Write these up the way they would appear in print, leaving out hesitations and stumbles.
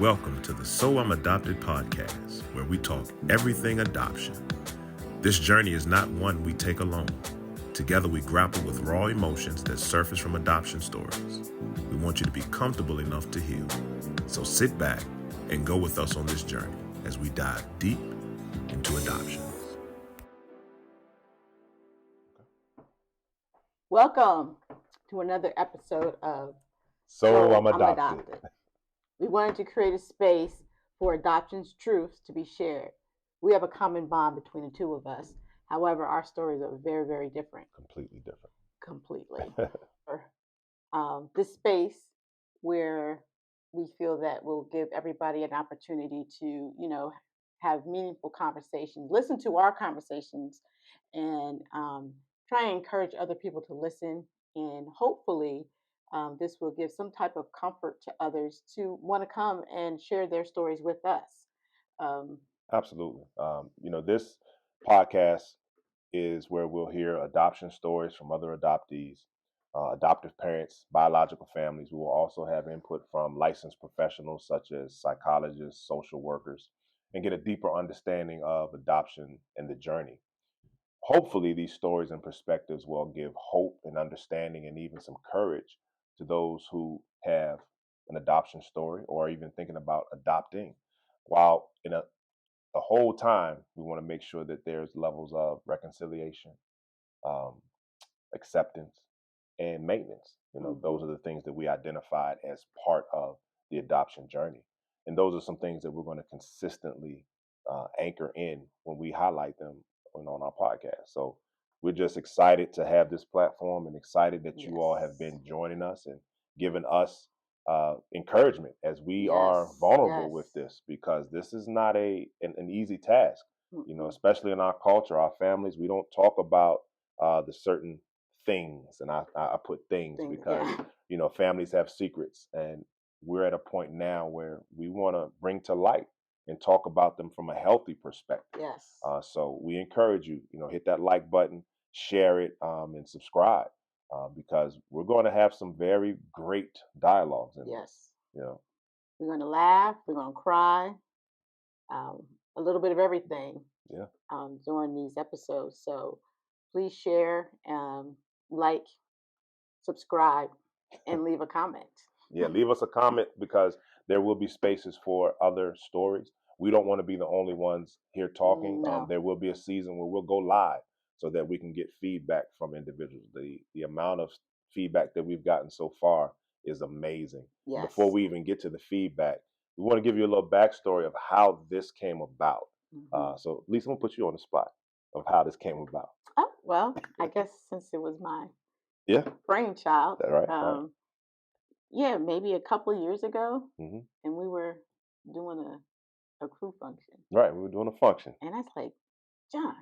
Welcome to the So I'm Adopted podcast, where we talk everything adoption. This journey is not one we take alone. Together we grapple with raw emotions that surface from adoption stories. We want you to be comfortable enough to heal. So sit back and go with us on this journey as we dive deep into adoption. Welcome to another episode of So I'm Adopted. We wanted to create a space for adoption's truths to be shared. We have a common bond between the two of us. However, our stories are very, very different. Completely different. Completely. This space where we feel that will give everybody an opportunity to, have meaningful conversations, listen to our conversations, and try and encourage other people to listen. And hopefully, this will give some type of comfort to others to want to come and share their stories with us. Absolutely. This podcast is where we'll hear adoption stories from other adoptees, adoptive parents, biological families. We will also have input from licensed professionals such as psychologists, social workers, and get a deeper understanding of adoption and the journey. Hopefully, these stories and perspectives will give hope and understanding and even some courage to those who have an adoption story or even thinking about adopting. While the whole time, we want to make sure that there's levels of reconciliation, um, acceptance, and maintenance. Those are the things that we identified as part of the adoption journey. And those are some things that we're going to consistently anchor in when we highlight them on our podcast. So we're just excited to have this platform and excited that you all have been joining us and giving us encouragement as we are vulnerable with this, because this is not an easy task. Especially in our culture, our families, we don't talk about the certain things, and I put things because families have secrets, and we're at a point now where we want to bring to light and talk about them from a healthy perspective. So we encourage you, hit that like button, share it, and subscribe, because we're going to have some very great dialogues in this. We're going to laugh, we're going to cry, a little bit of everything during these episodes. So please share, like, subscribe, and leave a comment. Leave us a comment, because there will be spaces for other stories. We don't want to be the only ones here talking. No. There will be a season where we'll go live so that we can get feedback from individuals. The amount of feedback that we've gotten so far is amazing. Before we even get to the feedback, we want to give you a little backstory of how this came about. So Lisa, I'm going to put you on the spot of how this came about. Oh, well, I guess since it was my brainchild. Right. Maybe a couple of years ago, and we were doing a crew function. Right, we were doing a function. And I was like, John,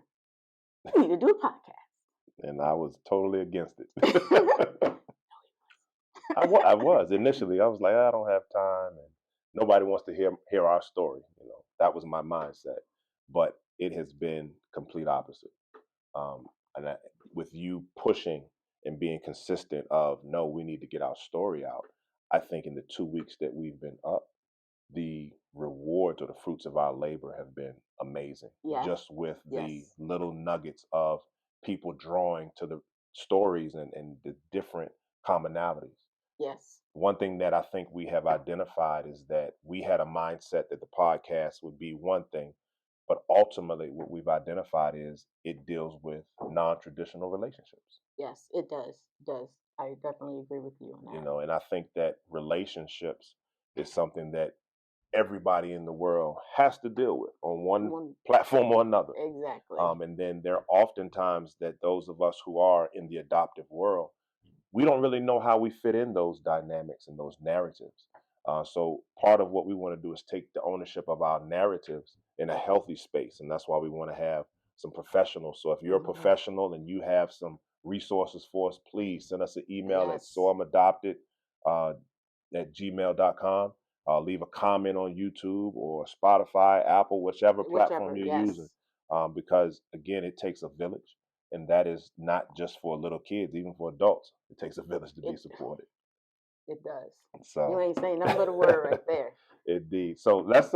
we need to do a podcast. And I was totally against it. I was. Initially, I was like, I don't have time, and nobody wants to hear our story. That was my mindset. But it has been complete opposite. With you pushing and being consistent of, no, we need to get our story out. I think in the 2 weeks that we've been up, the rewards or the fruits of our labor have been amazing. Just with the little nuggets of people drawing to the stories and the different commonalities. One thing that I think we have identified is that we had a mindset that the podcast would be one thing, but ultimately what we've identified is it deals with non-traditional relationships. Yes, it does. I definitely agree with you on that. And I think that relationships is something that everybody in the world has to deal with on one platform or another. Exactly. And then there are often times that those of us who are in the adoptive world, we don't really know how we fit in those dynamics and those narratives. So part of what we want to do is take the ownership of our narratives in a healthy space. And that's why we want to have some professionals. So if you're a professional and you have some resources for us, please send us an email at soimadopted at gmail.com. Leave a comment on YouTube or Spotify, Apple, whichever platform you're using. Because again, it takes a village. And that is not just for little kids, even for adults. It takes a village to be supported. It does. So you ain't saying nothing but a word right there. Indeed. So let's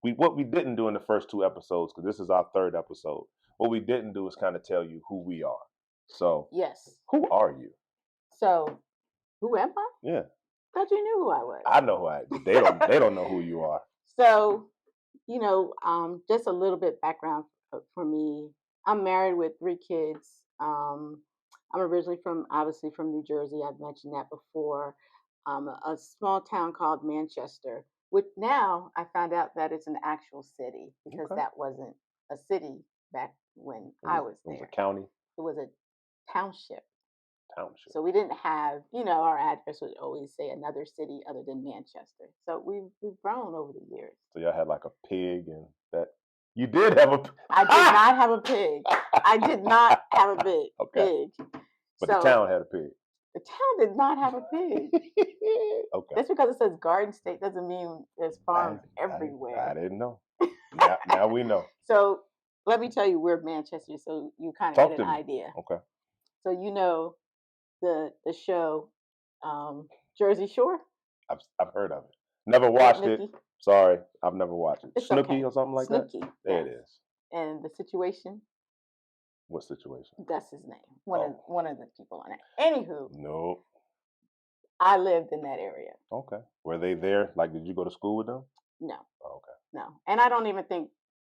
what we didn't do in the first two episodes, because this is our third episode. What we didn't do is kind of tell you who we are. So Yes. who are you? So who am I? Yeah. Thought you knew who I was. I know who I am, but they don't know who you are. So, just a little bit background for me. I'm married with 3 kids. I'm originally obviously from New Jersey. I've mentioned that before. A small town called Manchester, which now I found out that it's an actual city because Okay. that wasn't a city back when I was there. It was a county? It was a township. Township. So we didn't have, our address would always say another city other than Manchester. So we've grown over the years. So y'all had like a pig and that. You did have a. I did not have a pig. I did not have a pig. Okay. But the town had a pig. The town did not have a pig. Okay. Just because it says Garden State doesn't mean there's farms everywhere. I didn't know. Now we know. So let me tell you, we're Manchester, so you kind of get an idea. Okay. So the show Jersey Shore? I've heard of it. Never watched it. Sorry, I've never watched it. It's Snooki okay. or something like Snooki, that? There it is. And the situation? What situation? That's his name. One of the people on it. Anywho. Nope. I lived in that area. Okay. Were they there? Like, did you go to school with them? No. Oh, okay. No. And I don't even think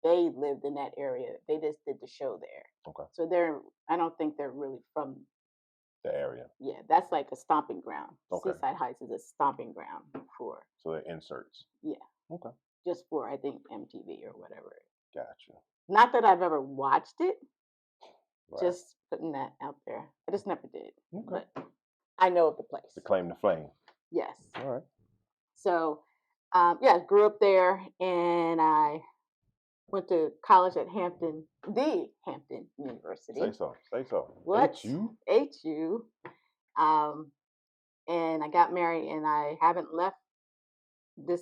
they lived in that area. They just did the show there. Okay. So I don't think they're really from the area. Yeah, that's like a stomping ground. Okay. Seaside Heights is a stomping ground for. So they're inserts. Yeah. Okay. Just for, I think, MTV or whatever. Gotcha. Not that I've ever watched it. Right. Just putting that out there. I just never did. Okay. But I know of the place. The claim to fame. Yes. All right. So, I grew up there, and I went to college at Hampton, the Hampton University. Say so. What? HU? HU. And I got married, and I haven't left this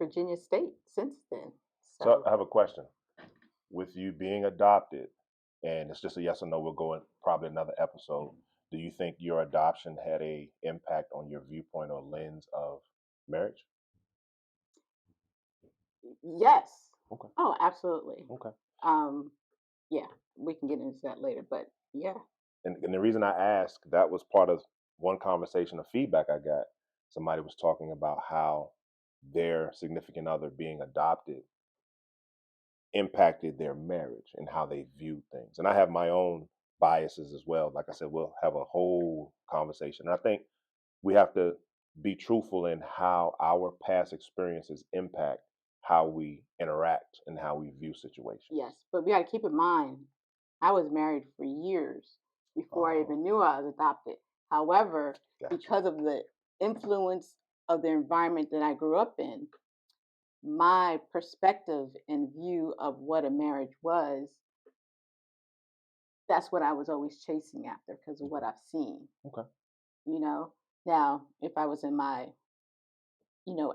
Virginia state since then. So I have a question. With you being adopted, and it's just a yes or no, we'll go in probably another episode. Do you think your adoption had a impact on your viewpoint or lens of marriage? Yes. Okay. Oh, absolutely. Okay. Yeah, we can get into that later, but yeah. And the reason I asked, that was part of one conversation of feedback I got. Somebody was talking about how their significant other being adopted impacted their marriage and how they viewed things. And I have my own biases as well. Like I said, we'll have a whole conversation. And I think we have to be truthful in how our past experiences impact how we interact and how we view situations. Yes, but we got to keep in mind, I was married for years before I even knew I was adopted. However, because of the influence of the environment that I grew up in, my perspective and view of what a marriage was, that's what I was always chasing after because of what I've seen. Okay. Now, if I was in my,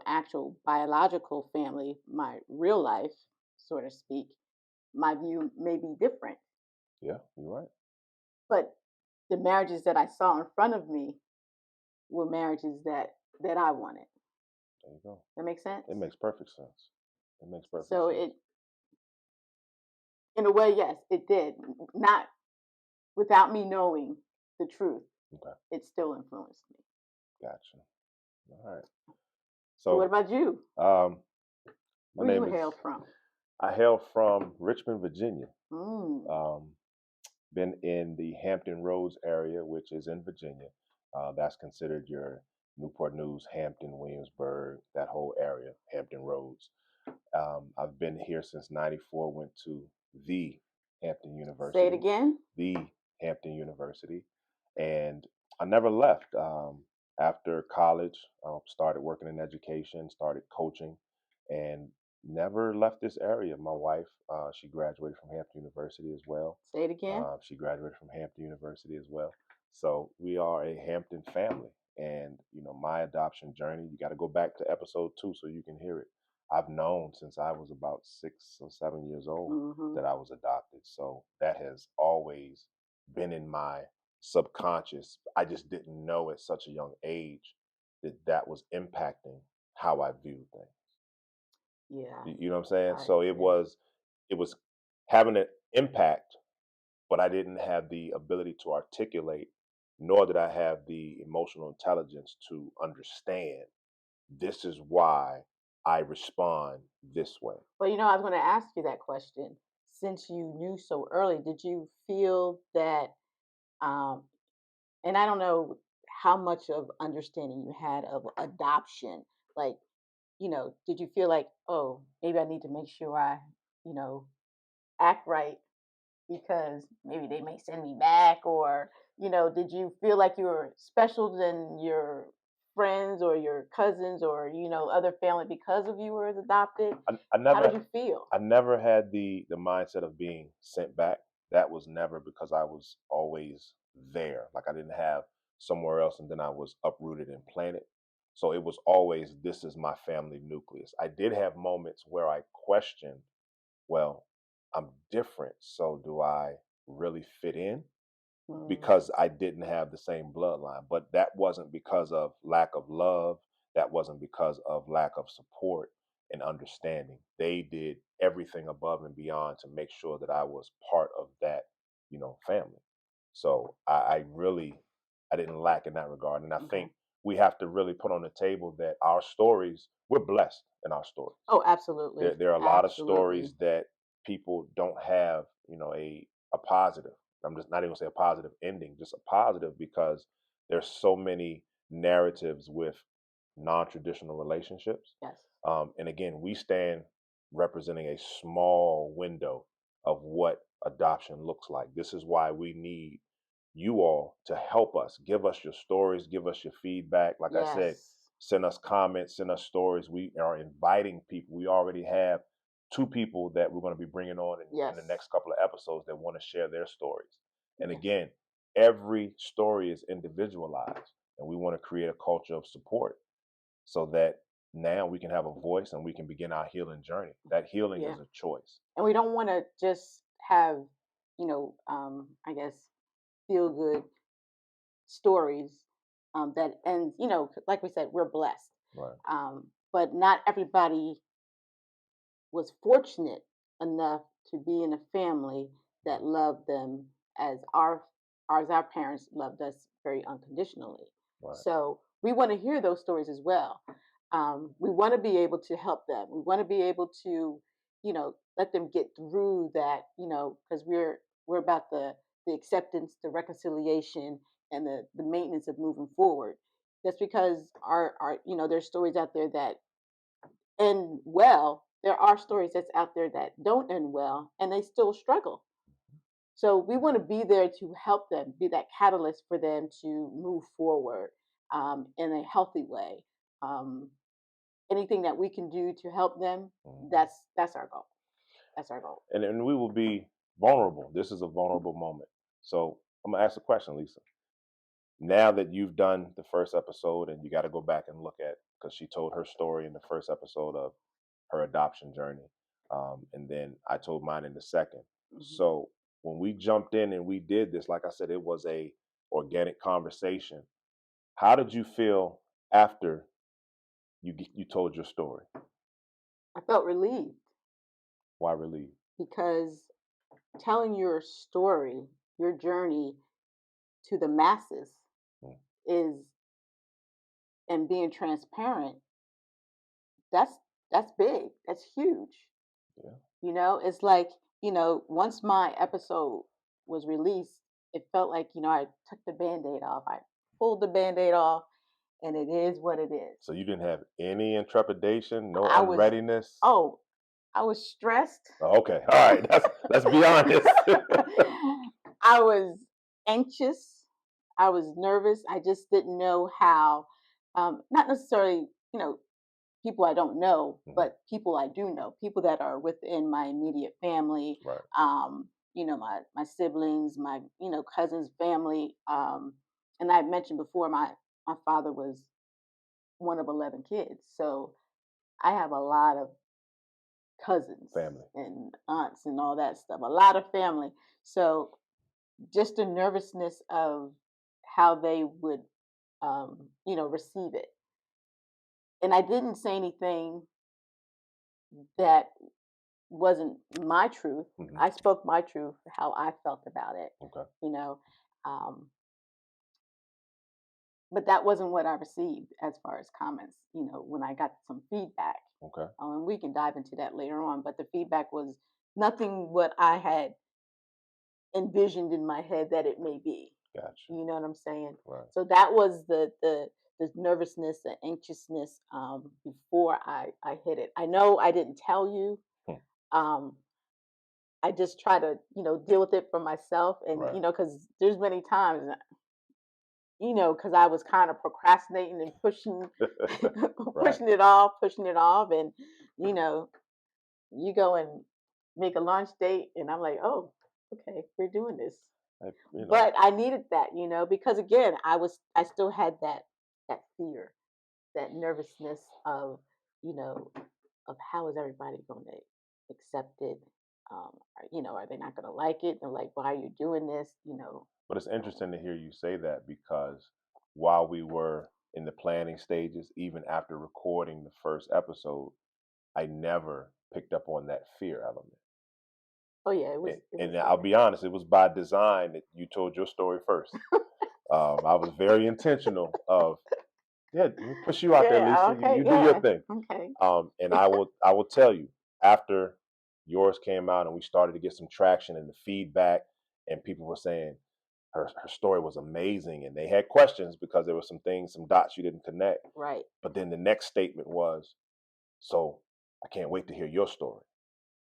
actual biological family, my real life, so to speak, my view may be different. Yeah, you're right. But the marriages that I saw in front of me were marriages that I wanted. There you go. That makes sense? It makes perfect sense. It makes perfect sense. So in a way, yes, it did. Not without me knowing the truth. Okay. It still influenced me. Gotcha. All right. So what about you? Where you hail from? I hail from Richmond, Virginia. Mm. Been in the Hampton Roads area, which is in Virginia. That's considered your Newport News, Hampton, Williamsburg, that whole area, Hampton Roads. I've been here since '94, went to the Hampton University. Say it again? The Hampton University. And I never left. After college, started working in education, started coaching, and never left this area. My wife, she graduated from Hampton University as well. Say it again? She graduated from Hampton University as well. So we are a Hampton family. And, my adoption journey, you got to go back to episode 2 so you can hear it. I've known since I was about 6 or 7 years old that I was adopted. So that has always been in my subconscious. I just didn't know at such a young age that was impacting how I viewed things. Yeah, You know what I'm saying? I So agree. it was having an impact, but I didn't have the ability to articulate, nor did I have the emotional intelligence to understand this is why I respond this way. Well, I was going to ask you that question. Since you knew so early, did you feel that, um, and I don't know how much of understanding you had of adoption, like, did you feel like, oh, maybe I need to make sure I, you know, act right because maybe they may send me back, or did you feel like you were special than your friends or your cousins or other family because of you were adopted? I How did never you feel? I never had the mindset of being sent back. That was never because I was always there. Like I didn't have somewhere else and then I was uprooted and planted. So it was always this is my family nucleus. I did have moments where I questioned, well, I'm different, so do I really fit in? Mm, Because I didn't have the same bloodline. But that wasn't because of lack of love. That wasn't because of lack of support and understanding. They did everything above and beyond to make sure that I was part of that, family. So I really, I didn't lack in that regard. And I okay. think we have to really put on the table that our stories, we're blessed in our stories. Oh, absolutely. There are a lot of Absolutely. stories that people don't have, a positive. I'm just not even gonna say a positive ending, just a positive because there's so many narratives with non-traditional relationships. Yes. And again, we stand representing a small window of what adoption looks like. This is why we need you all to help us. Give us your stories, give us your feedback. Like I said, Yes. send us comments, send us stories. We are inviting people. We already have two people that we're going to be bringing on in Yes. the next couple of episodes that want to share their stories. And Yes. again, every story is individualized, and we want to create a culture of support so that now we can have a voice and we can begin our healing journey. That healing Yeah. is a choice. And we don't want to just have, I guess, feel good stories that ends, like we said, we're blessed. Right. But not everybody was fortunate enough to be in a family that loved them as our parents loved us very unconditionally. Right. So we want to hear those stories as well. We want to be able to help them. We want to be able to, let them get through that. Because we're about the acceptance, the reconciliation, and the maintenance of moving forward. That's because our there's stories out there that end well. There are stories that's out there that don't end well and they still struggle. So we want to be there to help them, be that catalyst for them to move forward in a healthy way. Um, Anything that we can do to help them, Mhm. that's our goal. That's our goal. And we will be vulnerable. This is a vulnerable moment. So I'm gonna ask a question, Lisa. Now that you've done the first episode and you got to go back and look at because she told her story in the first episode of her adoption journey, and then I told mine in the second. Hmm. So when we jumped in and we did this, like I said, it was a organic conversation. How did you feel after you told your story? I felt relieved Why relieved? because telling your story, your journey to the masses Mm, is and being transparent, that's that's big. That's huge. yeah. It's like, once my episode was released, it felt like, I took the band-aid off. I pulled the band-aid off and it is what it is. So you didn't have any intrepidation, no I was unreadiness. oh, I was stressed. Oh, okay, all right. Let's be honest. I was anxious. I was nervous. I just didn't know how, not necessarily, you know, people I don't know, Mhm. but people I do know, people that are within my immediate family, Right. my siblings, my cousins, family, and I mentioned before, my father was one of 11 kids, so I have a lot of cousins Family. and aunts and all that stuff, a lot of family. So just the nervousness of how they would, receive it. and I didn't say anything that wasn't my truth. I spoke my truth, how I felt about it. Okay. You know, but that wasn't what I received as far as comments. You know, when I got some feedback. Okay. And we can dive into that later on. But the feedback was nothing what I had envisioned in my head that it may be. Gotcha. You know what I'm saying? Right. So that was the nervousness, the anxiousness before I hit it. I know I didn't tell you. I just try to deal with it for myself, and Right. because there's many times because I was kind of procrastinating and pushing pushing it off, and you go and make a launch date, and I'm like, oh, okay, we're doing this. But I needed that, because again, I still had that fear, that nervousness of of how is everybody going to accept it. Are they not going to like it? They're like, why are you doing this? But it's interesting to hear you say that, because while we were in the planning stages, even after recording the first episode, I never picked up on that fear element. Oh yeah, it was. And I'll be honest, it was by design that you told your story first. I was very intentional of, let me push you out there, Lisa. Okay, you do your thing. Okay. And I will tell you, after yours came out and we started to get some traction and the feedback, and people were saying her story was amazing, and they had questions because there were some things, some dots you didn't connect. Right. But then the next statement was, so I can't wait to hear your story.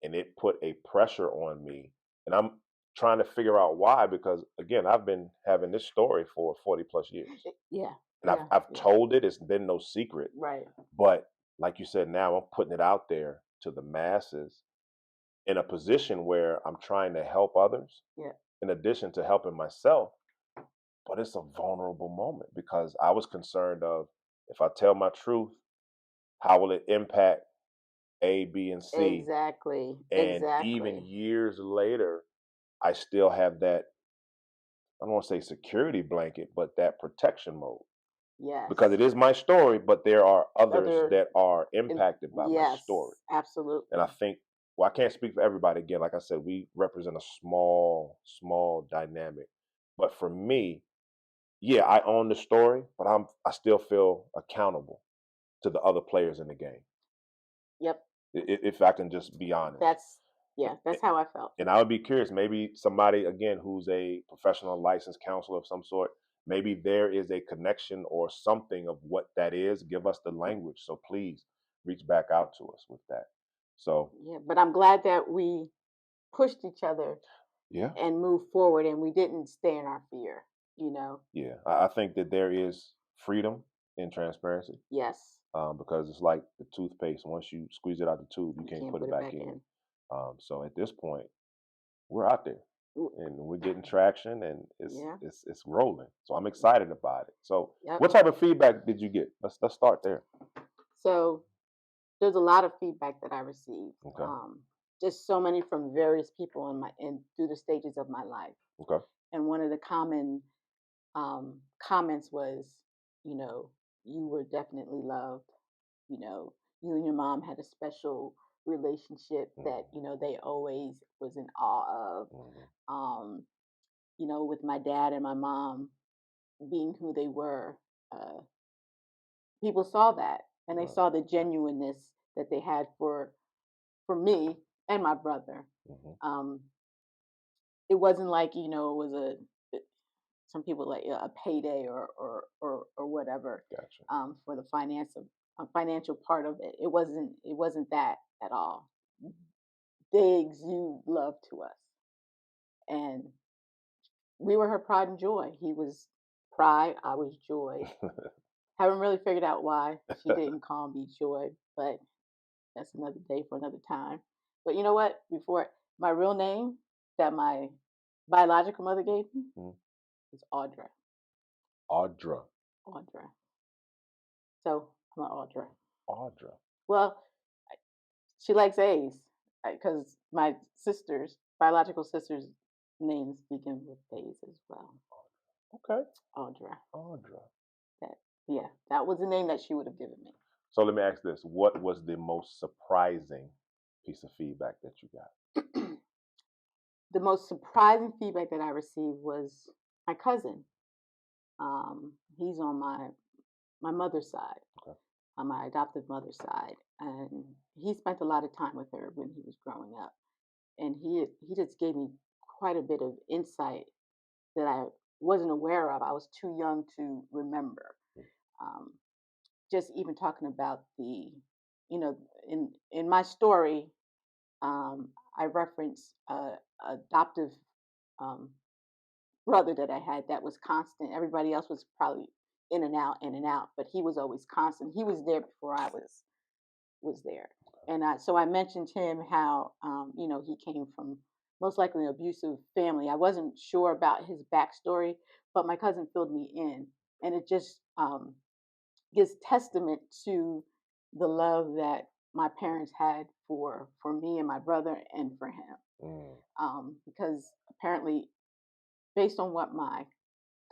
And it put a pressure on me. And I'm trying to figure out why, because again, I've been having this story for 40 plus years. Yeah. And I've told it, it's been no secret. Right. But like you said, now I'm putting it out there to the masses in a position where I'm trying to help others, in addition to helping myself. But it's a vulnerable moment, because I was concerned of, if I tell my truth, how will it impact A, B, and C? Exactly. And even years later, I still have that, I don't want to say security blanket, but that protection mode. Yes. Because it is my story, but there are others that are impacted by my story. Absolutely. And I think, well, I can't speak for everybody. Again, like I said, we represent a small dynamic. But for me, yeah, I own the story, but I still feel accountable to the other players in the game. Yep. If I can just be honest. That's how I felt. And I would be curious, maybe somebody, again, who's a professional licensed counselor of some sort, maybe there is a connection or something of what that is. Give us the language. So please reach back out to us with that. So yeah, but I'm glad that we pushed each other and moved forward, and we didn't stay in our fear, Yeah, I think that there is freedom in transparency. Yes. Because it's like the toothpaste. Once you squeeze it out the tube, you can't put it back in. So at this point, we're out there and we're getting traction, and it's rolling. So I'm excited about it. So what type of feedback did you get? Let's start there. So there's a lot of feedback that I received. Okay. Just so many from various people through the stages of my life. Okay. And one of the common comments was, you were definitely loved. You and your mom had a special relationship that they always was in awe of. With my dad and my mom being who they were, people saw that, and they saw the genuineness that they had for me and my brother. It wasn't like it was some people like a payday or whatever. Gotcha. For the financial part of it. It wasn't that at all. They exude love to us, and we were her pride and joy. He was pride, I was joy. Haven't really figured out why she didn't call me Joy, but that's another day for another time. But you know what? Before, my real name that my biological mother gave me is Audra. Audra. So I'm an Audra. Audra. Well, she likes A's because my biological sisters' names begin with A's as well. Okay. Audra. Audra. That was the name that she would have given me. So let me ask this: what was the most surprising piece of feedback that you got? The most surprising feedback that I received was my cousin. He's on my mother's side, Okay. on my adoptive mother's side, and he spent a lot of time with her when he was growing up, and he just gave me quite a bit of insight that I wasn't aware of. I was too young to remember. Um, just even talking about in my story, I reference adoptive um, brother that I had that was constant. Everybody else was probably in and out, but he was always constant. He was there before I was there, and so I mentioned to him how he came from most likely an abusive family. I wasn't sure about his backstory, but my cousin filled me in, and it just gives testament to the love that my parents had for me and my brother and for him. Because apparently, based on what my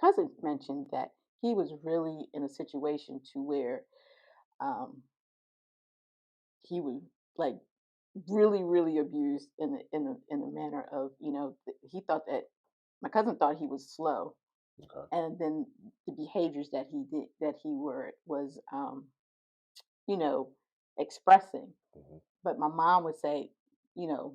cousin mentioned, that he was really in a situation to where um, he was like really really abused in the manner of he thought that my cousin thought he was slow, Okay. and then the behaviors that he did that he was you know expressing. But my mom would say, you know,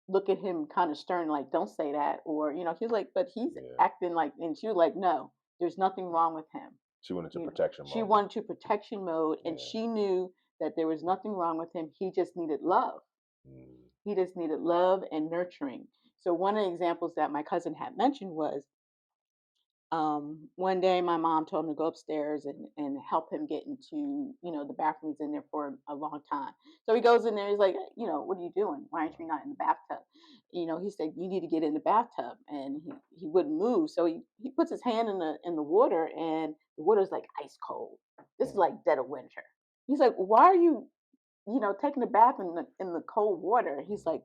look at him kind of stern, like, don't say that. Or, he was like, but he's Yeah. acting like, and she was like, no, there's nothing wrong with him. She went into protection mode. She went into protection mode, and Yeah. she knew that there was nothing wrong with him. He just needed love. He just needed love and nurturing. So one of the examples that my cousin had mentioned was one day my mom told him to go upstairs and help him get into, the bathroom. He's in there for a long time. So he goes in there, he's like, what are you doing? Why aren't you not in the bathtub? He said, you need to get in the bathtub. And he wouldn't move. So he puts his hand in the water, and the water's like ice cold. This is like dead of winter. He's like, why are you, taking a bath in the cold water? He's like,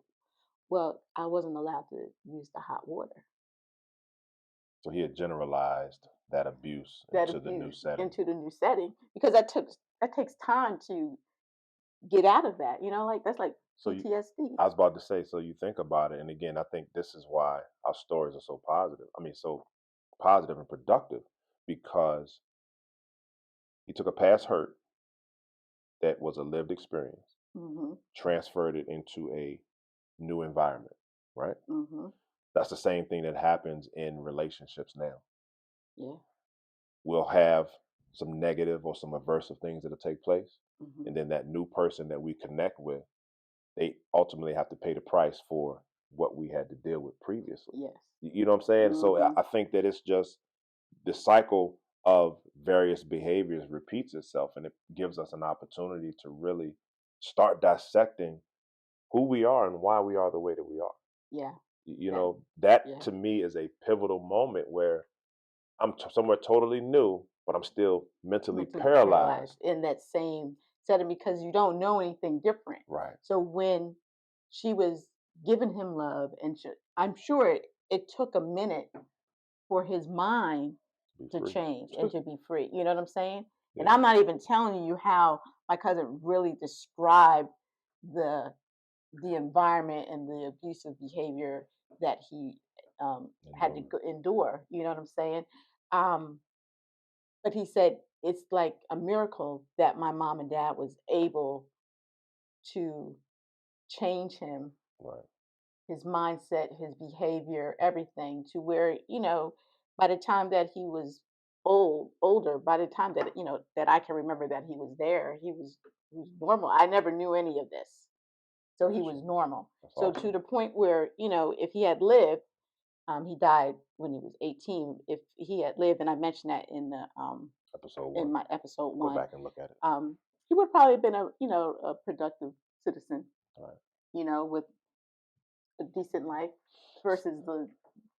well, I wasn't allowed to use the hot water. So he had generalized that abuse into the new setting. Because that takes time to get out of that. Like that's like PTSD. I was about to say, so you think about it, and again, I think this is why our stories are so positive. I mean, so positive and productive, because he took a past hurt that was a lived experience, transferred it into a new environment, right? That's the same thing that happens in relationships now. Yeah. We'll have some negative or some aversive things that'll take place. And then that new person that we connect with, they ultimately have to pay the price for what we had to deal with previously. Yes. You know what I'm saying? So I think that it's just the cycle of various behaviors repeats itself, and it gives us an opportunity to really start dissecting who we are and why we are the way that we are. Yeah. That to me is a pivotal moment where I'm somewhere totally new, but I'm still mentally paralyzed in that same setting because you don't know anything different. Right. So when she was giving him love, and I'm sure it took a minute for his mind to change and to be free. You know what I'm saying? Yeah. And I'm not even telling you how my cousin really described the environment and the abusive behavior that he had to endure. You know what I'm saying? But he said it's like a miracle that my mom and dad was able to change him, right, his mindset, his behavior, everything, to where, by the time that he was older, by the time that, that I can remember that he was there, he was normal. I never knew any of this. So he was normal. So to the point where, if he had lived, he died when he was 18. If he had lived, and I mentioned that in the episode 1, in my episode 1, go back and look at it. He would probably have been a productive citizen, right, with a decent life versus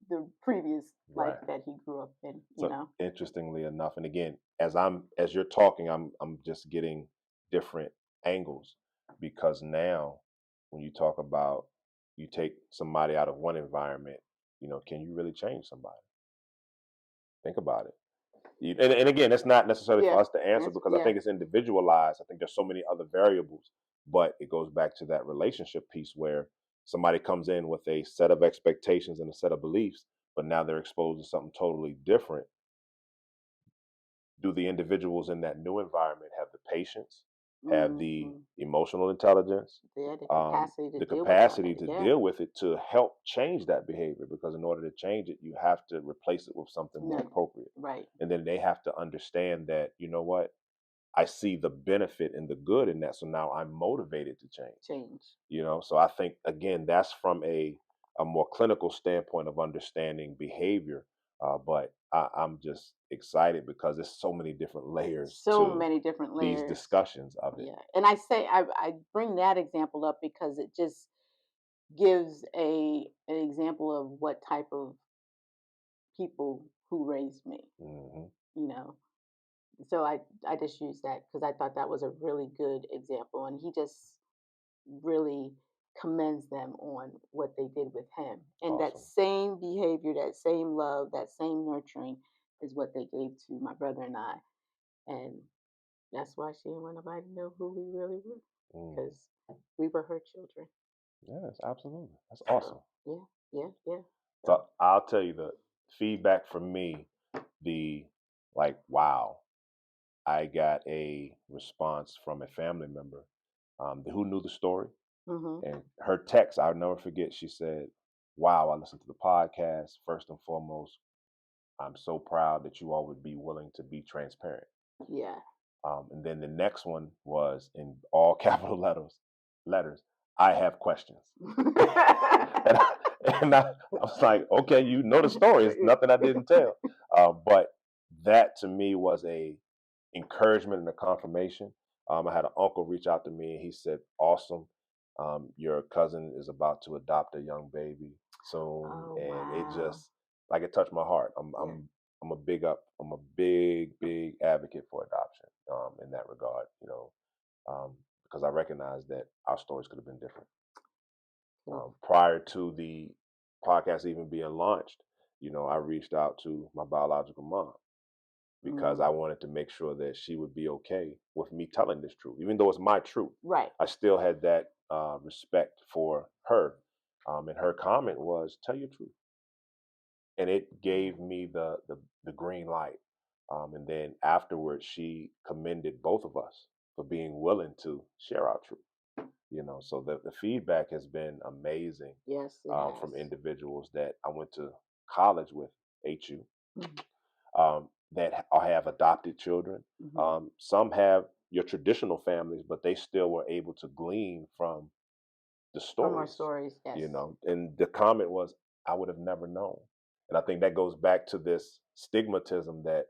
the previous life that he grew up in. Interestingly enough, and again, as you're talking, I'm just getting different angles, because now when you talk about, you take somebody out of one environment, can you really change somebody? Think about it. And again, it's not necessarily for Yeah. us to answer because I Yeah. think it's individualized. I think there's so many other variables, but it goes back to that relationship piece where somebody comes in with a set of expectations and a set of beliefs, but now they're exposed to something totally different. Do the individuals in that new environment have the patience, have the Mhm. emotional intelligence, Yeah, the capacity to the deal with all capacity that. to Yeah. deal with it to help change that behavior? Because in order to change it, you have to replace it with something more No. appropriate. Right. And then they have to understand that, you know what, I see the benefit and the good in that. So now I'm motivated to change. Change. So I think again, that's from a more clinical standpoint of understanding behavior. But I'm just excited because there's so many different layers So to many different these layers. discussions of it. Yeah. And I bring that example up because it just gives an example of what type of people who raised me, Hmm. you know. So I just used that because I thought that was a really good example, and he just really commends them on what they did with him, and that Awesome. same behavior, that same love, that same nurturing is what they gave to my brother and I, and that's why she didn't want nobody to know who we really were Mm. because we were her children. Yes, absolutely. That's So, awesome. yeah. So I'll tell you the feedback from me, the like, wow, I got a response from a family member who knew the story. Mm-hmm. And her text, I'll never forget, she said, wow, I listened to the podcast. First and foremost, I'm so proud that you all would be willing to be transparent. Yeah. And then the next one was in all capital letters, I have questions. and I was like, okay, you know the story. It's nothing I didn't tell. But that to me was a encouragement and a confirmation. I had an uncle reach out to me and he said, awesome. Your cousin is about to adopt a young baby soon. Oh, And it wow. just like it touched my heart. Yeah. I'm a big advocate for adoption in that regard, because I recognize that our stories could have been different. Prior to the podcast even being launched, I reached out to my biological mom because I wanted to make sure that she would be okay with me telling this truth, even though it's my truth. Right. I still had that respect for her, and her comment was, "Tell your truth," and it gave me the green light. And then afterwards, she commended both of us for being willing to share our truth. So the feedback has been amazing. Yes, it From has. individuals that I went to college with, HU, Mhm. that have adopted children. Mhm. Some have your traditional families, but they still were able to glean from the From our stories, stories, yes. And the comment was, I would have never known. And I think that goes back to this stigmatism that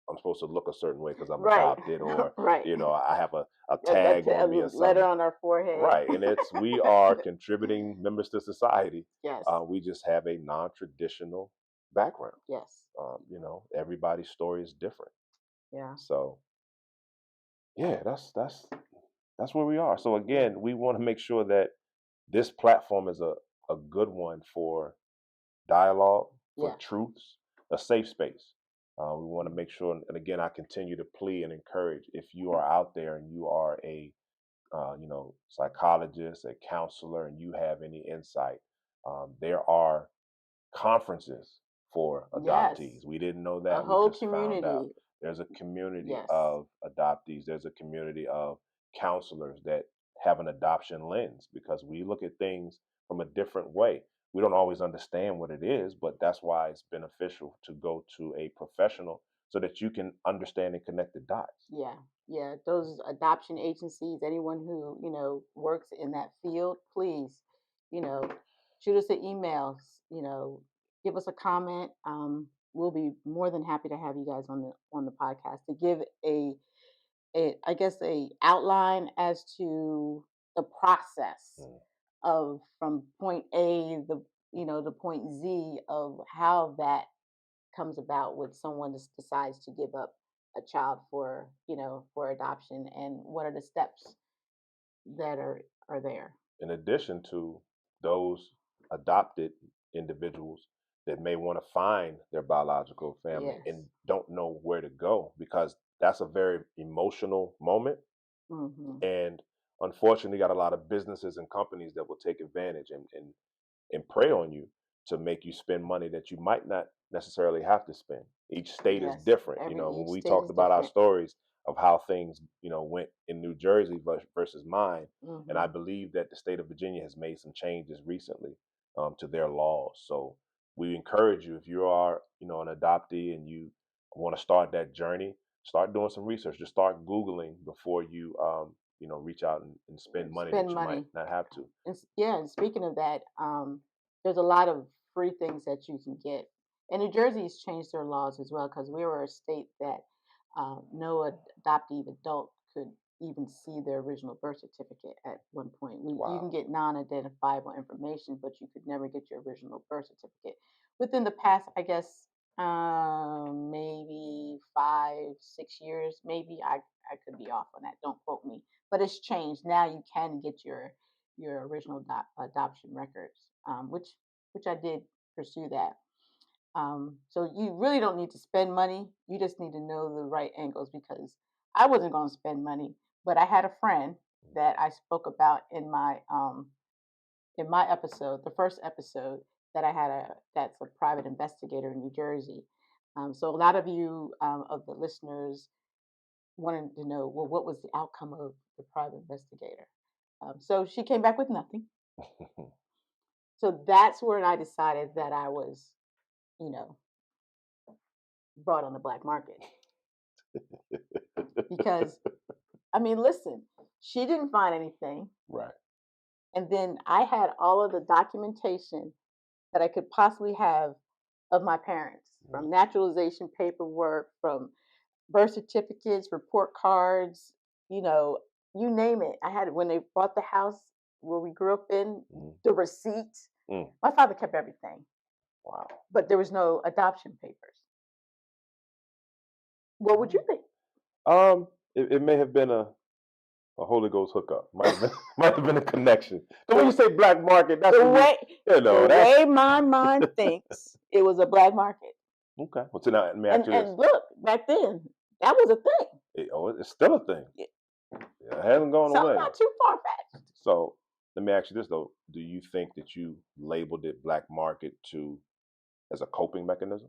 I'm supposed to look a certain way because I'm Right. adopted, or, Right. I have a That's tag a on me or letter something. on our forehead. Right. And we are contributing members to society. Yes. We just have a non-traditional background. Yes. Everybody's story is different. Yeah. So yeah, that's where we are. So again, we want to make sure that this platform is a good one for dialogue, for Yeah. truths, a safe space. We want to make sure, and again, I continue to plea and encourage, if you are out there and you are a psychologist, a counselor, and you have any insight, there are conferences for Yes. adoptees. We didn't know A that. We whole just found out. community. There's a community Yes. of adoptees. There's a community of counselors that have an adoption lens because we look at things from a different way. We don't always understand what it is, but that's why it's beneficial to go to a professional so that you can understand and connect the dots. Yeah. Yeah. Those adoption agencies, anyone who, works in that field, please, you know, shoot us an email, give us a comment. We'll be more than happy to have you guys on the podcast to give I guess a outline as to the process Mm. of from point A the point Z of how that comes about when someone just decides to give up a child for adoption, and what are the steps that are there. In addition to those adopted individuals, that may want to find their biological family Yes. and don't know where to go, because that's a very emotional moment. Mm-hmm. And unfortunately, got a lot of businesses and companies that will take advantage and prey on you to make you spend money that you might not necessarily have to spend. Each state is Yes. different. When Each we state talked is about our different. stories of how things, went in New Jersey versus mine, and I Mm-hmm. believe that the state of Virginia has made some changes recently to their laws. So we encourage you, if you are, an adoptee and you want to start that journey, start doing some research. Just start Googling before you, reach out and spend money Spend that you might money. not have to. And speaking of that, there's a lot of free things that you can get. And New Jersey's changed their laws as well, because we were a state that no adoptive adult could even see their original birth certificate at one point. You can Wow. get non-identifiable information, but you could never get your original birth certificate. Within the past, I guess, maybe 5, 6 years, maybe I could be off on that. Don't quote me, but it's changed. Now you can get your original adoption records, which I did pursue that. So you really don't need to spend money. You just need to know the right angles, because I wasn't going to spend money, but I had a friend that I spoke about in my episode, the first episode, that I had that's a private investigator in New Jersey. So a lot of you of the listeners wanted to know, well, what was the outcome of the private investigator? So she came back with nothing. So that's where I decided that I was, you know, brought on the black market. Because, I mean, listen, she didn't find anything. Right. And then I had all of the documentation that I could possibly have of my parents, from naturalization paperwork, from birth certificates, report cards, you know, you name it. I had it when they bought the house where we grew up in, the receipts. My father kept everything. Wow. But there was no adoption papers. What would you think? It may have been a Holy Ghost hookup. Might have been a connection. But when you say black market, that's the way way my mind thinks, it was a black market. Okay. Well, so now let me ask you this. And look, back then, that was a thing. It's still a thing. Yeah. It hasn't gone So away. not too far fetched. So let me ask you this though: do you think that you labeled it black market as a coping mechanism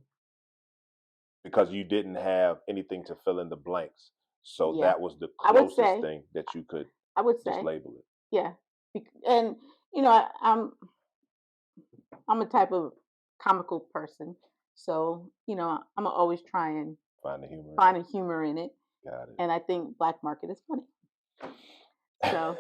because you didn't have anything to fill in the blanks? So Yeah. that was the I would closest say, thing that you could I would just say, label it. yeah. And you know, I'm a type of comical person, so you know, I'm always try and Find the humor. find a humor in it. Got it. And I think black market is funny. So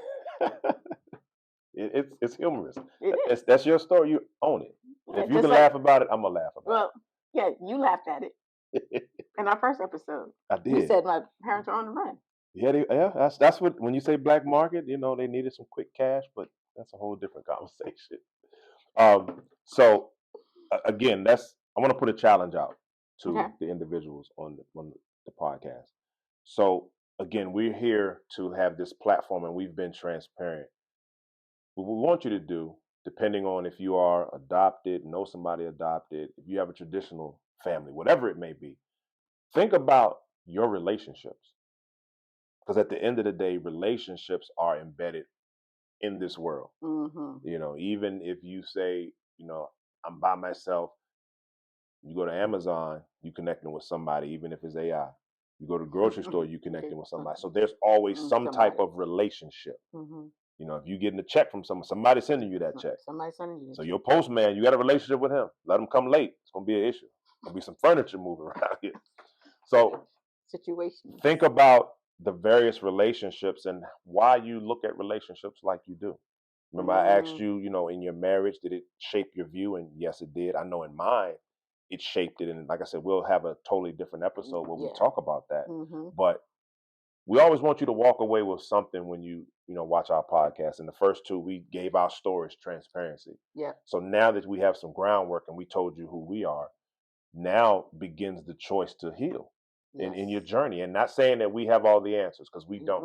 it's humorous. it is. That's your story. You own it. Yeah, If you just can like, laugh about it, I'm gonna laugh about well, yeah, you laughed at it it. in our first episode. I did. You said my parents are on the run. Yeah. That's what when you say black market, they needed some quick cash, but that's a whole different conversation. So again, I want to put a challenge out to the individuals on the podcast. So again, we're here to have this platform, and we've been transparent. What we want you to do, depending on if you are adopted, know somebody adopted, if you have a traditional family, whatever it may be, think about your relationships. Because at the end of the day, relationships are embedded in this world. Even if you say, I'm by myself, you go to Amazon, you connecting with somebody, even if it's AI. You go to the grocery store, you connecting with somebody. So there's always some type of relationship. If you're getting a check from somebody sending you that check. Somebody sending you. So your postman, you got a relationship with him. Let him come late. It's gonna be an issue. Gonna be some furniture moving around here. So situation. Think about the various relationships and why you look at relationships like you do. Remember, I asked you, in your marriage, did it shape your view? And yes, it did. I know in mine, it shaped it. And like I said, we'll have a totally different episode where we talk about that. But we always want you to walk away with something when you watch our podcast. And the first two, we gave our stories transparency. Yeah. So now that we have some groundwork and we told you who we are, now begins the choice to heal. In your journey, and not saying that we have all the answers, because we don't.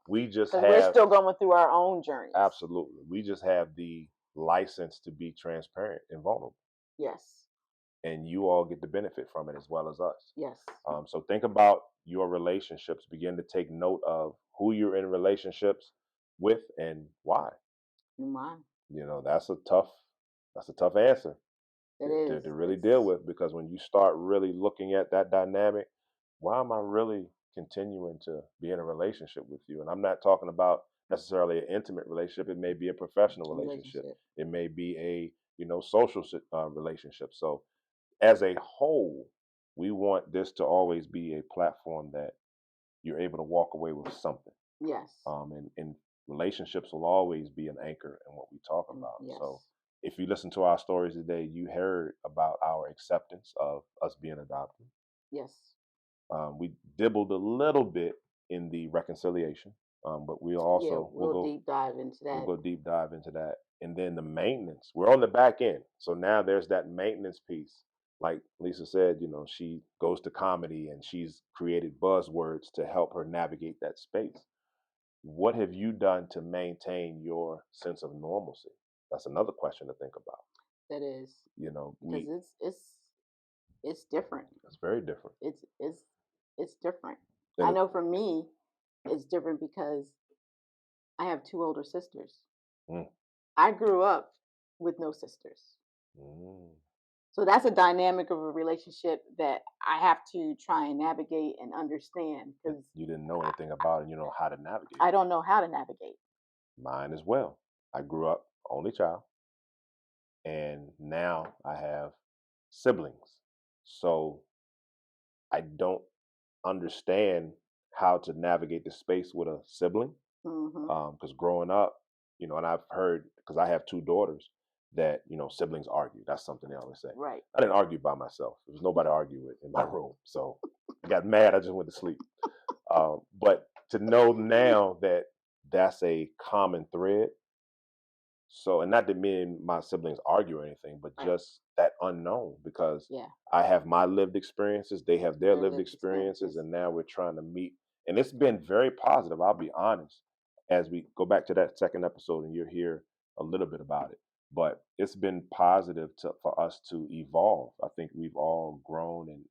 We just have. We're still going through our own journey. Absolutely, we just have the license to be transparent and vulnerable. Yes, and you all get to benefit from it as well as us. Yes. So think about your relationships. Begin to take note of who you're in relationships with and why. Why? That's a tough answer It is. to really deal with, because when you start really looking at that dynamic, why am I really continuing to be in a relationship with you? And I'm not talking about necessarily an intimate relationship. It may be a professional relationship. It may be a social relationship. So as a whole, we want this to always be a platform that you're able to walk away with something. Yes. And relationships will always be an anchor in what we talk about. Yes. So if you listen to our stories today, you heard about our acceptance of us being adopted. Yes. We dibbled a little bit in the reconciliation, but we'll also we'll deep dive into that. We'll go deep dive into that, and then the maintenance. We're on the back end, so now there's that maintenance piece. Like Lisa said, she goes to comedy and she's created buzzwords to help her navigate that space. What have you done to maintain your sense of normalcy? That's another question to think about. That is, because it's different. It's very different. It's different. I know for me, it's different because I have 2 older sisters. I grew up with no sisters. So that's a dynamic of a relationship that I have to try and navigate and understand, because you didn't know anything about it, and you know how to navigate. I don't know how to navigate. Mine as well. I grew up only child, and now I have siblings. So I don't understand how to navigate the space with a sibling. Because growing up, and I've heard, because I have 2 daughters, that siblings argue. That's something they always say. Right. I didn't argue by myself. There was nobody to argue with in my room, so I got mad. I just went to sleep. But to know now that that's a common thread. So, and not that me and my siblings argue or anything, but just that unknown, because I have my lived experiences, they have their lived experiences, and now we're trying to meet. And it's been very positive, I'll be honest, as we go back to that second episode and you'll hear a little bit about it. But it's been positive for us to evolve. I think we've all grown, and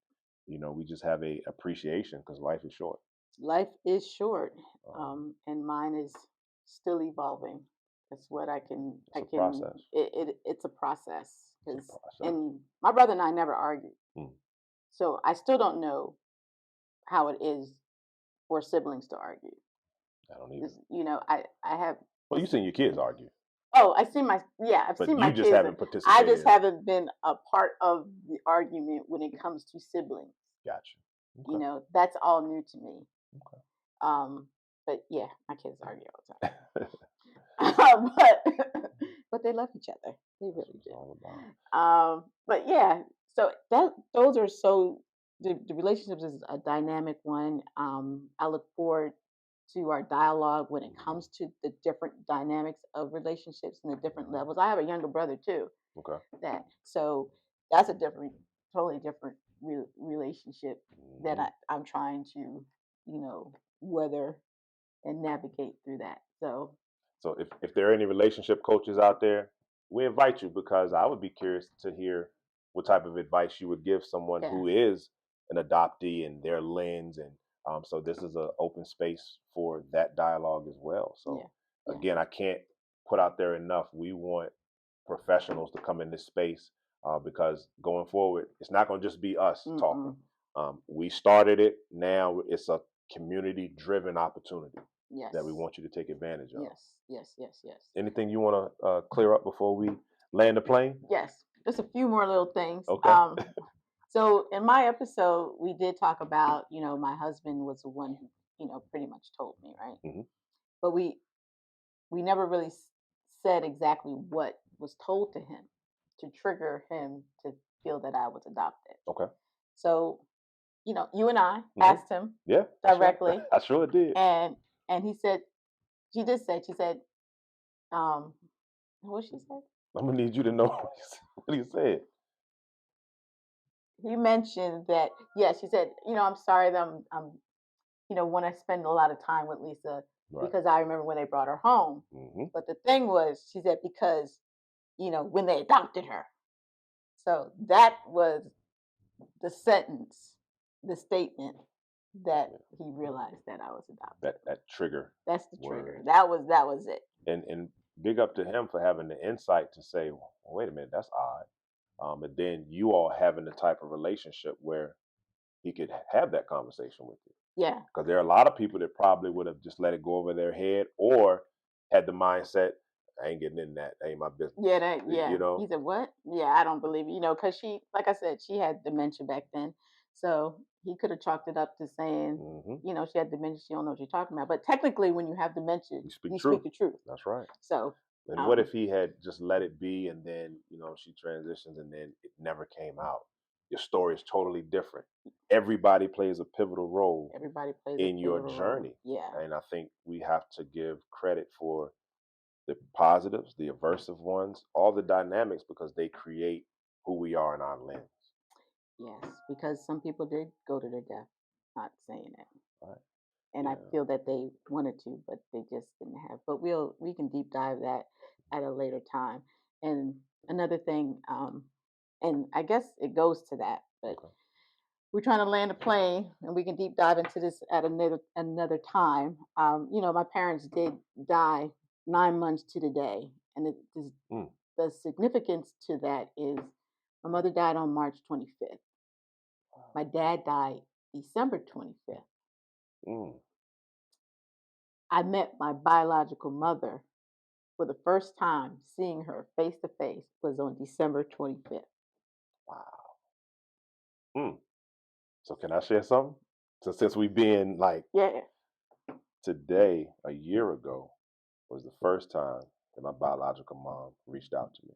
we just have a appreciation, because life is short. Life is short, and mine is still evolving. That's what I can. Process. It's a process. And my brother and I never argued, so I still don't know how it is for siblings to argue. I don't either. I have. Well, you've seen your kids argue. Oh, I've seen my but seen my you just kids. Haven't participated. I just haven't been a part of the argument when it comes to siblings. Gotcha. Okay. That's all new to me. Okay. But yeah, my kids argue all the time. But they love each other. They really do. But yeah, so those are the relationships is a dynamic one. I look forward to our dialogue when it comes to the different dynamics of relationships and the different levels. I have a younger brother too. Okay. So that's a totally different relationship that I'm trying to, weather and navigate through that. So if there are any relationship coaches out there, we invite you, because I would be curious to hear what type of advice you would give someone who is an adoptee and their lens. And so this is an open space for that dialogue as well. So again, I can't put out there enough. We want professionals to come in this space, because going forward, it's not going to just be us talking. We started it. Now it's a community-driven opportunity that we want you to take advantage of. Yes. Anything you want to clear up before we land the plane? Yes, just a few more little things. Okay. So in my episode, we did talk about, my husband was the one who, pretty much told me, right? Mm-hmm. But we never really said exactly what was told to him to trigger him to feel that I was adopted. Okay. So, you and I asked him directly. I sure did. And he said, she said, what she said? I'm going to need you to know what he said. He mentioned that, she said, I'm sorry that I'm want to spend a lot of time with Lisa because I remember when they brought her home. Mm-hmm. But the thing was, she said, because, when they adopted her. So that was the sentence, the statement that he realized that I was adopted. That trigger. That's the trigger. word. That was it. And big up to him for having the insight to say, well, wait a minute, that's odd. And then you all having the type of relationship where he could have that conversation with you. Yeah. Because there are a lot of people that probably would have just let it go over their head or had the mindset, I ain't getting in that. That ain't my business. Yeah. You know? He said, what? Yeah, I don't believe it. Because she, like I said, she had dementia back then. So he could have chalked it up to saying, she had dementia. She don't know what you're talking about. But technically, when you have dementia, you speak the truth. That's right. So. And what if he had just let it be and then, she transitions and then it never came out? Your story is totally different. Everybody plays a pivotal role in your journey. Yeah. And I think we have to give credit for the positives, the aversive ones, all the dynamics, because they create who we are in our lens. Yes, because some people did go to their death not saying it. Right. And I feel that they wanted to, but they just didn't have. But we can deep dive that at a later time. And another thing, and I guess it goes to that, but we're trying to land a plane, and we can deep dive into this at another time. My parents did die 9 months to the day, and the significance to that is my mother died on March 25th. My dad died December 25th. I met my biological mother for the first time. Seeing her face to face was on December 25th. Wow. So can I share something? So since we being like, today, a year ago, was the first time that my biological mom reached out to me.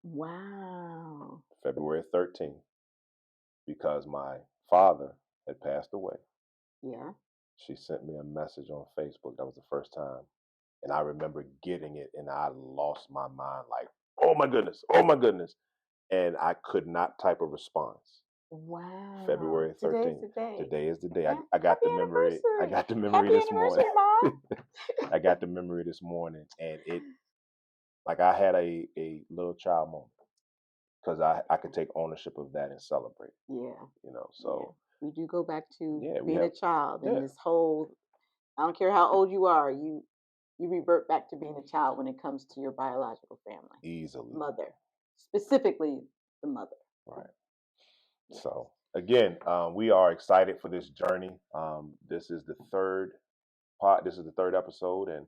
Wow. February 13th, because my father had passed away. Yeah. She sent me a message on Facebook. That was the first time. And I remember getting it and I lost my mind, like, oh my goodness. And I could not type a response. Wow. February 13th. Today is the day. I got Happy the memory. I got the memory Happy this morning. Mom. I got the memory this morning, and it, like, I had a little child moment because I could take ownership of that and celebrate. Yeah. So we do go back to being a child and this whole. I don't care how old you are. You revert back to being a child when it comes to your biological family. Easily. Mother, specifically the mother. Right. So again, we are excited for this journey. This is the third episode, and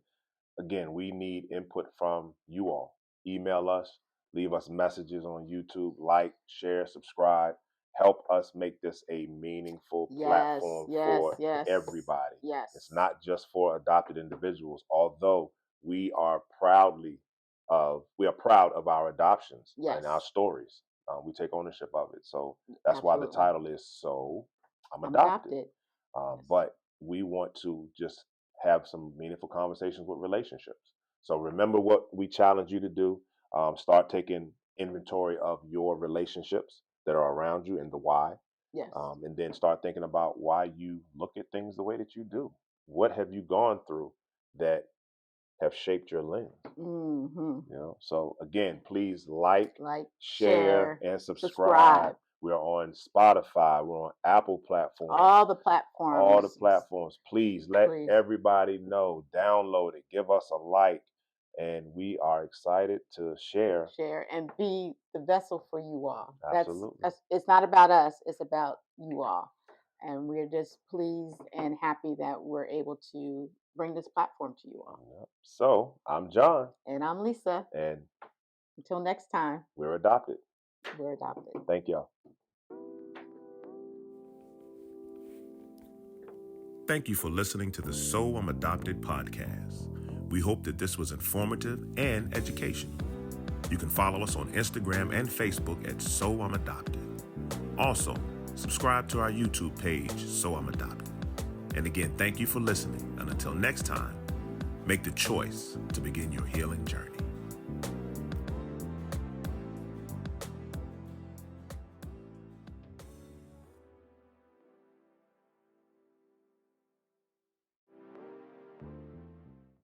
again, we need input from you all. Email us, leave us messages on YouTube, like, share, subscribe. Help us make this a meaningful platform for everybody. Yes. It's not just for adopted individuals, although we are proud of our adoptions and our stories. We take ownership of it. So that's why the title is So I'm Adopted. But we want to just have some meaningful conversations with relationships. So remember what we challenge you to do. Start taking inventory of your relationships that are around you and the why. Yes. And then start thinking about why you look at things the way that you do. What have you gone through that have shaped your lens? So again, please like, share, and subscribe. We're on Spotify. We're on Apple platforms. All the platforms. Please let everybody know. Download it. Give us a like. And we are excited to share and be the vessel for you all. Absolutely. It's not about us. It's about you all. And we're just pleased and happy that we're able to bring this platform to you all. Yep. So I'm John. And I'm Lisa. And until next time, we're adopted. We're adopted. Thank y'all. Thank you for listening to the So I'm Adopted podcast. We hope that this was informative and educational. You can follow us on Instagram and Facebook at So I'm Adopted. Also, subscribe to our YouTube page, So I'm Adopted. And again, thank you for listening. And until next time, make the choice to begin your healing journey.